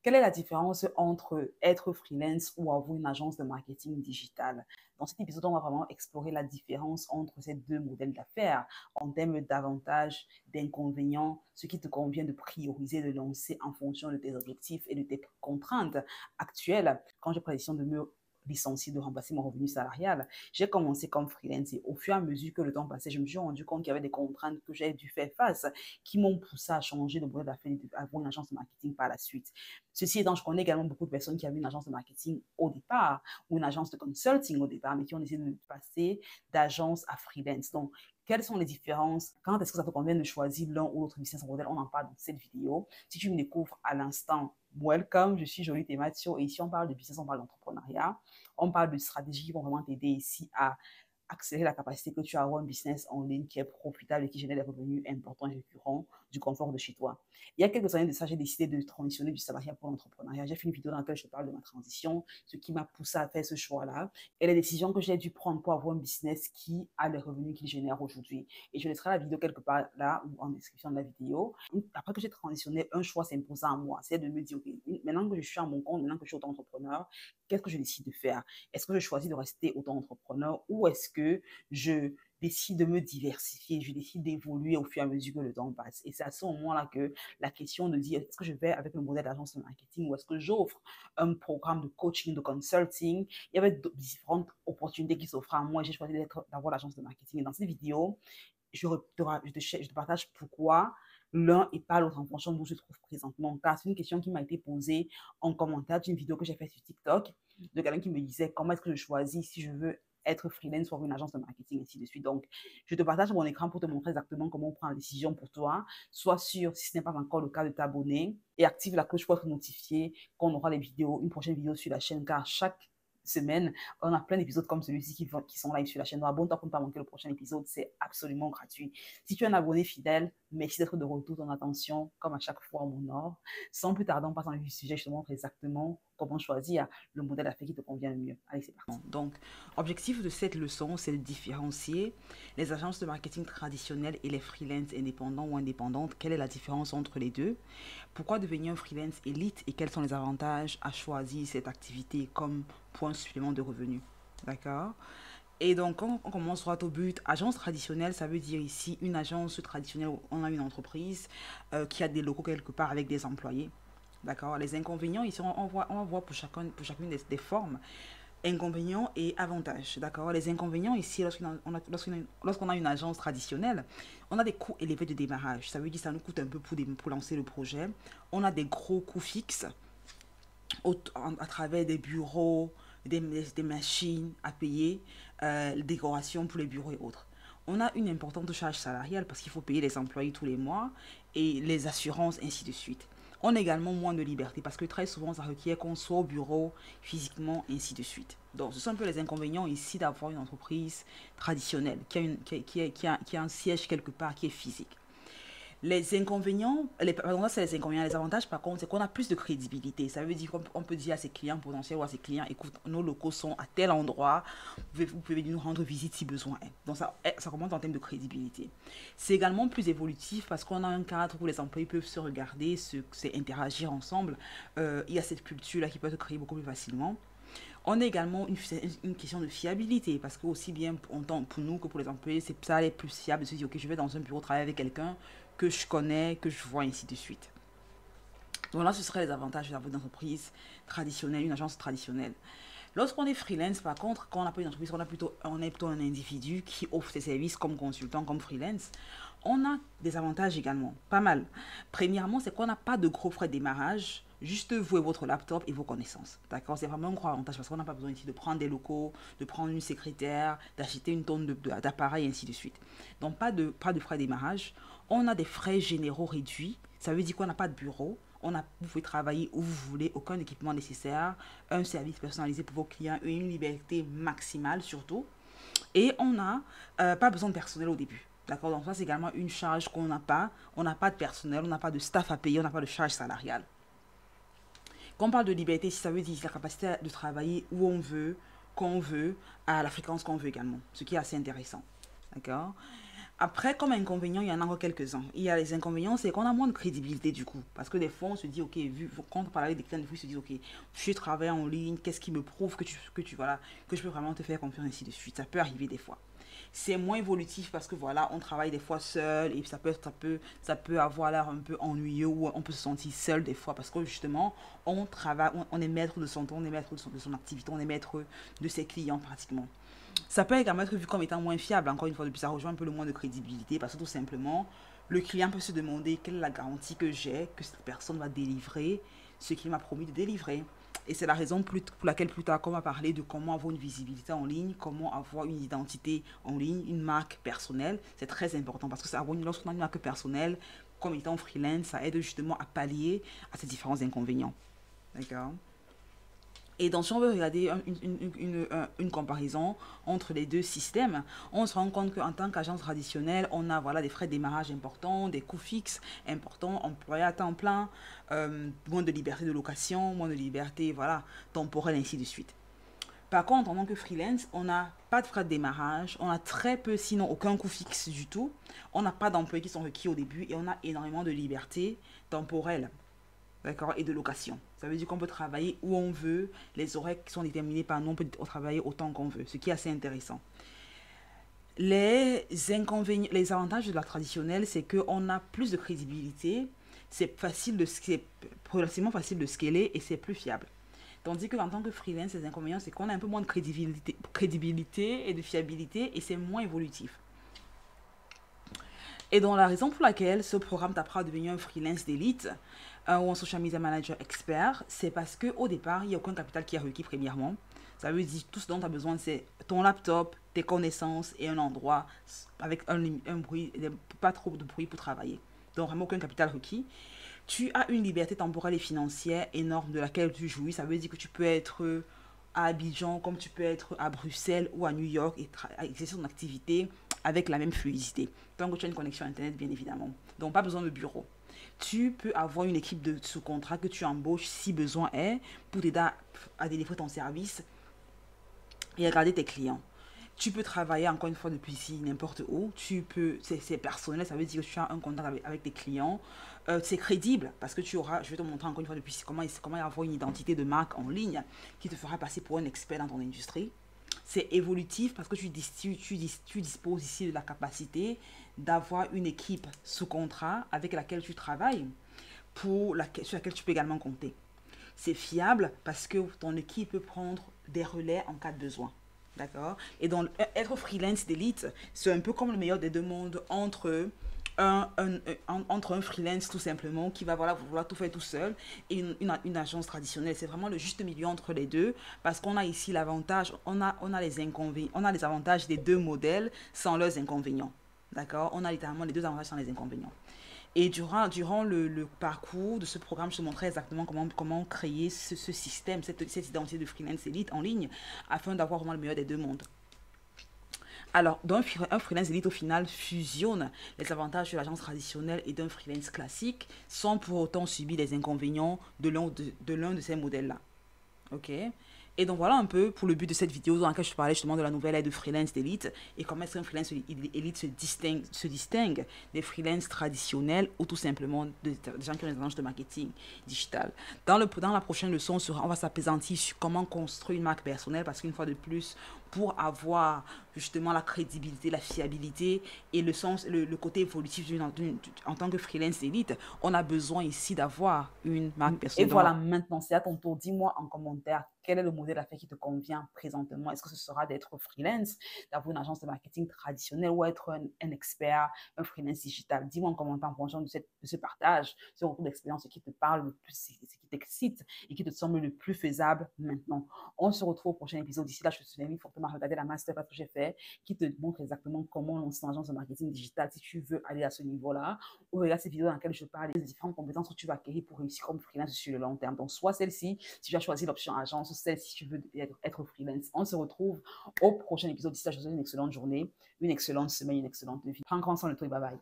Quelle est la différence entre être freelance ou avoir une agence de marketing digital? Dans cet épisode, on va vraiment explorer la différence entre ces deux modèles d'affaires en termes d'avantages, d'inconvénients, ce qui te convient de prioriser, de lancer en fonction de tes objectifs et de tes contraintes actuelles. Quand j'ai pris la décision de me licencier, de remplacer mon revenu salarial, j'ai commencé comme freelance et au fur et à mesure que le temps passait, je me suis rendu compte qu'il y avait des contraintes que j'ai dû faire face qui m'ont poussé à changer de modèle d'affaires et à avoir une agence de marketing par la suite. Ceci étant, je connais également beaucoup de personnes qui avaient une agence de marketing au départ ou une agence de consulting au départ, mais qui ont essayé de passer d'agence à freelance. Donc, quelles sont les différences? Quand est-ce que ça te convient de choisir l'un ou l'autre business model? On en parle dans cette vidéo. Si tu me découvres à l'instant, welcome, je suis Jolie Thématio et ici on parle de business, on parle d'entrepreneuriat, on parle de stratégies qui vont vraiment t'aider ici à accélérer la capacité que tu as à avoir un business en ligne qui est profitable et qui génère des revenus importants et récurrents du confort de chez toi. Il y a quelques années de ça, j'ai décidé de transitionner du salariat pour l'entrepreneuriat. J'ai fait une vidéo dans laquelle je te parle de ma transition, ce qui m'a poussé à faire ce choix-là et les décisions que j'ai dû prendre pour avoir un business qui a les revenus qu'il génère aujourd'hui. Et je laisserai la vidéo quelque part là ou en description de la vidéo. Après que j'ai transitionné, un choix s'imposait à moi. C'est de me dire, OK, maintenant que je suis à mon compte, maintenant que je suis auto-entrepreneur, qu'est-ce que je décide de faire? Est-ce que je choisis de rester auto-entrepreneur ou est-ce que je décide de me diversifier, je décide d'évoluer au fur et à mesure que le temps passe. Et c'est à ce moment-là que la question de dire est-ce que je vais avec le modèle d'agence de marketing ou est-ce que j'offre un programme de coaching, de consulting, il y avait différentes opportunités qui s'offraient à moi. J'ai choisi d'avoir l'agence de marketing. Et dans cette vidéo, je te partage pourquoi l'un et pas l'autre en fonction d'où je se trouve présentement. Car c'est une question qui m'a été posée en commentaire d'une vidéo que j'ai faite sur TikTok de quelqu'un qui me disait comment est-ce que je choisis si je veux être freelance ou avoir une agence de marketing, ainsi de suite. Donc, je te partage mon écran pour te montrer exactement comment on prend la décision pour toi. Sois sûr, si ce n'est pas encore le cas, de t'abonner et active la cloche pour être notifié quand on aura une prochaine vidéo sur la chaîne, car chaque semaine, on a plein d'épisodes comme celui-ci qui sont live sur la chaîne. Donc, abonne-toi pour ne pas manquer le prochain épisode. C'est absolument gratuit. Si tu es un abonné fidèle, merci d'être de retour. Ton attention, comme à chaque fois, mon or. Sans plus tarder, on passe dans le sujet. Je te montre exactement comment choisir le modèle d'affaires qui te convient le mieux. Allez, c'est parti. Donc, objectif de cette leçon, c'est de différencier les agences de marketing traditionnelles et les freelance indépendants ou indépendantes. Quelle est la différence entre les deux? Pourquoi devenir un freelance élite et quels sont les avantages à choisir cette activité comme point supplément de revenus? D'accord? Et donc, quand on commence droit au but, agence traditionnelle, ça veut dire ici une agence traditionnelle où on a une entreprise qui a des locaux quelque part avec des employés. D'accord? Les inconvénients, ici, on voit pour chacune des formes inconvénients et avantages. D'accord? Les inconvénients ici, lorsqu'on a une agence traditionnelle, on a des coûts élevés de démarrage. Ça veut dire que ça nous coûte un peu pour lancer le projet. On a des gros coûts fixes à travers des bureaux, des machines à payer, décorations pour les bureaux et autres. On a une importante charge salariale parce qu'il faut payer les employés tous les mois et les assurances, ainsi de suite. On a également moins de liberté parce que très souvent, ça requiert qu'on soit au bureau physiquement, ainsi de suite. Donc, ce sont un peu les inconvénients ici d'avoir une entreprise traditionnelle qui a un siège quelque part qui est physique. Les inconvénients, pardon, c'est les inconvénients. Les avantages, par contre, c'est qu'on a plus de crédibilité. Ça veut dire qu'on peut dire à ses clients potentiels ou à ses clients, écoute, nos locaux sont à tel endroit, vous pouvez venir nous rendre visite si besoin est. Donc, ça remonte en termes de crédibilité. C'est également plus évolutif parce qu'on a un cadre où les employés peuvent se regarder, interagir ensemble. Il y a cette culture-là qui peut se créer beaucoup plus facilement. On a également une question de fiabilité parce que aussi bien pour nous que pour les employés, ça est plus fiable de se dire ok, je vais dans un bureau travailler avec quelqu'un que je connais, que je vois, ainsi de suite. Donc là, ce seraient les avantages d'avoir une entreprise traditionnelle, une agence traditionnelle. Lorsqu'on est freelance, par contre, quand on n'a pas une entreprise, on est plutôt un individu qui offre ses services comme consultant, comme freelance, on a des avantages également, pas mal. Premièrement, c'est qu'on n'a pas de gros frais de démarrage, juste vous et votre laptop et vos connaissances. D'accord? C'est vraiment un gros avantage parce qu'on n'a pas besoin ici de prendre des locaux, de prendre une secrétaire, d'acheter une tonne d'appareils, ainsi de suite. Donc, pas de frais de démarrage. On a des frais généraux réduits. Ça veut dire qu'on n'a pas de bureau. Vous pouvez travailler où vous voulez, aucun équipement nécessaire, un service personnalisé pour vos clients et une liberté maximale surtout. Et on n'a pas besoin de personnel au début. D'accord? Donc ça, c'est également une charge qu'on n'a pas. On n'a pas de personnel, on n'a pas de staff à payer, on n'a pas de charge salariale. Quand on parle de liberté, ça veut dire la capacité de travailler où on veut, quand on veut, à la fréquence qu'on veut également, ce qui est assez intéressant. D'accord? Après, comme inconvénient, il y en a encore quelques-uns. Il y a les inconvénients, c'est qu'on a moins de crédibilité du coup. Parce que des fois, on se dit, ok, quand on parle avec des clients, des fois, ils se disent, ok, je travaille en ligne, qu'est-ce qui me prouve voilà, que je peux vraiment te faire confiance, ainsi de suite. Ça peut arriver des fois. C'est moins évolutif parce que voilà, on travaille des fois seul et ça peut avoir l'air un peu ennuyeux ou on peut se sentir seul des fois parce que justement, on travaille, on est maître de son temps, on est maître de son activité, on est maître de ses clients pratiquement. Ça peut également être vu comme étant moins fiable, encore une fois, depuis ça rejoint un peu le moins de crédibilité parce que tout simplement, le client peut se demander quelle est la garantie que j'ai que cette personne va délivrer ce qu'il m'a promis de délivrer. Et c'est la raison pour laquelle plus tard, on va parler de comment avoir une visibilité en ligne, comment avoir une identité en ligne, une marque personnelle. C'est très important parce que lorsqu'on a une marque personnelle, comme étant freelance, ça aide justement à pallier à ces différents inconvénients. D'accord. Et donc, si on veut regarder une comparaison entre les deux systèmes, on se rend compte qu'en tant qu'agence traditionnelle, on a voilà, des frais de démarrage importants, des coûts fixes importants, employés à temps plein, moins de liberté de location, moins de liberté voilà, temporelle, ainsi de suite. Par contre, en tant que freelance, on n'a pas de frais de démarrage, on a très peu, sinon aucun coût fixe du tout, on n'a pas d'employés qui sont requis au début et on a énormément de liberté temporelle, d'accord, et de location. Ça veut dire qu'on peut travailler où on veut, les horaires qui sont déterminés par nous, on peut travailler autant qu'on veut, ce qui est assez intéressant. Les avantages de la traditionnelle, c'est qu'on a plus de crédibilité, c'est relativement facile de scaler et c'est plus fiable. Tandis que en tant que freelance, les inconvénients, c'est qu'on a un peu moins de crédibilité et de fiabilité et c'est moins évolutif. Et donc, la raison pour laquelle ce programme t'apprend à devenir un freelance d'élite ou un social media manager expert, c'est parce qu'au départ, il n'y a aucun capital qui est requis premièrement. Ça veut dire tout ce dont tu as besoin, c'est ton laptop, tes connaissances et un endroit avec un bruit, pas trop de bruit pour travailler. Donc, vraiment aucun capital requis. Tu as une liberté temporelle et financière énorme de laquelle tu jouis. Ça veut dire que tu peux être à Abidjan comme tu peux être à Bruxelles ou à New York et exercer ton activité avec la même fluidité. Tant que tu as une connexion Internet, bien évidemment. Donc, pas besoin de bureau. Tu peux avoir une équipe de sous-contrat que tu embauches si besoin est pour t'aider à délivrer ton service et à garder tes clients. Tu peux travailler encore une fois depuis ici, n'importe où. C'est personnel, ça veut dire que tu as un contact avec tes clients. C'est crédible parce que je vais te montrer encore une fois depuis ici comment avoir une identité de marque en ligne qui te fera passer pour un expert dans ton industrie. C'est évolutif parce que tu disposes ici de la capacité d'avoir une équipe sous contrat avec laquelle tu travailles, sur laquelle tu peux également compter. C'est fiable parce que ton équipe peut prendre des relais en cas de besoin. D'accord. Et donc, être freelance d'élite, c'est un peu comme le meilleur des deux mondes entre un freelance tout simplement qui va voilà, vouloir tout faire tout seul et une agence traditionnelle. C'est vraiment le juste milieu entre les deux parce qu'on a ici l'avantage, on a les avantages des deux modèles sans leurs inconvénients. D'accord. On a littéralement les deux avantages sans les inconvénients. Et durant le parcours de ce programme, je te montrais exactement comment créer ce système, cette identité de freelance élite en ligne, afin d'avoir vraiment le meilleur des deux mondes. Alors, un freelance élite, au final, fusionne les avantages de l'agence traditionnelle et d'un freelance classique, sans pour autant subir les inconvénients de l'un de ces modèles-là. Ok. Et donc voilà un peu pour le but de cette vidéo dans laquelle je te parlais justement de la nouvelle ère de freelance d'élite et comment est-ce qu'un freelance élite se distingue des freelances traditionnels ou tout simplement des gens qui ont des agences de marketing digital. Dans la prochaine leçon, on va s'apaisantir sur comment construire une marque personnelle parce qu'une fois de plus, pour avoir justement la crédibilité, la fiabilité et le côté évolutif en tant que freelance élite, on a besoin ici d'avoir une marque personnelle. Et voilà, maintenant, c'est à ton tour. Dis-moi en commentaire quel est le modèle d'affaires qui te convient présentement. Est-ce que ce sera d'être freelance, d'avoir une agence de marketing traditionnelle ou être un expert, un freelance digital? Dis-moi en commentaire en fonction de ce partage, ce retour d'expérience, ce qui te parle le plus, ce qui t'excite et qui te semble le plus faisable maintenant. On se retrouve au prochain épisode. D'ici là, je te invite fortement à regarder la masterclass que j'ai fait qui te montre exactement comment lancer une agence de marketing digital si tu veux aller à ce niveau-là. Ou regarde ces vidéos dans lesquelles je parle des différentes compétences que tu vas acquérir pour réussir comme freelance sur le long terme. Donc, soit celle-ci, si tu as choisi l'option agence, ou celle-ci, si tu veux être freelance. On se retrouve au prochain épisode. D'ici là, je te souhaite une excellente journée, une excellente semaine, une excellente vie. Prends grand soin de toi et bye bye.